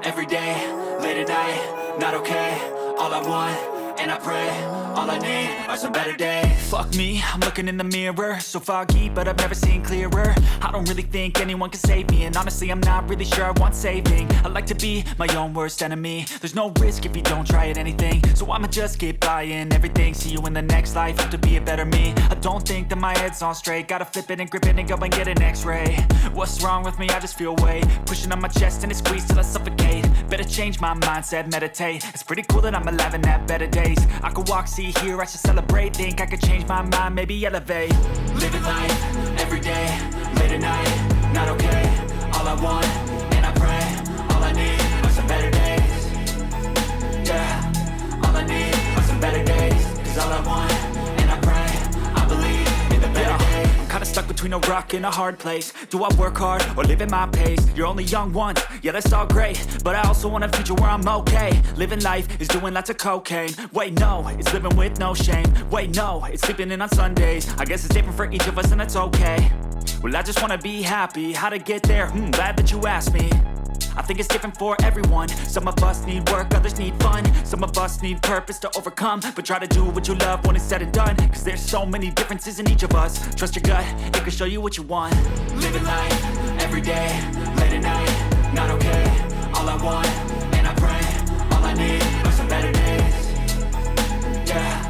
every day, late at night, not okay. All I want, and I pray, all I need are some better days. Fuck me, I'm looking in the mirror, so foggy, but I've never seen clearer. I don't really think anyone can save me, and honestly I'm not really sure I want saving. I like to be my own worst enemy. There's no risk if you don't try at anything, so I'ma just keep buying everything. See you in the next life, hope to be a better me. I don't think that my head's on straight, gotta flip it and grip it and go and get an x-ray. What's wrong with me? I just feel weight pushing on my chest and it squeezes till I suffocate. Better change my mindset, meditate. It's pretty cool that I'm alive and have better days. I could walk, see, hear, I should celebrate. Think I could change my mind, maybe elevate. Living life, every day, late at night, not okay. All I want, and I pray, all I need are some better days. Yeah, all I need are some better days. Cause all I want, and I pray, I believe in the better days. I'm kinda stuck between a rock and a hard place. Do I work hard or live at my pace? You're only young once, yeah that's all great, but I also want a future where I'm okay. Living life is doing lots of cocaine. Wait no, it's living with no shame. Wait no, it's sleeping in on Sundays. I guess it's different for each of us and that's okay. Well I just wanna be happy, how to get there? Glad that you asked me. I think it's different for everyone. Some of us need work, others need fun. Some of us need purpose to overcome. But try to do what you love when it's said and done. Cause there's so many differences in each of us. Trust your gut, it can show you what you want. Living life, every day, late at night, not okay. All I want, and I pray, all I need are some better days. Yeah.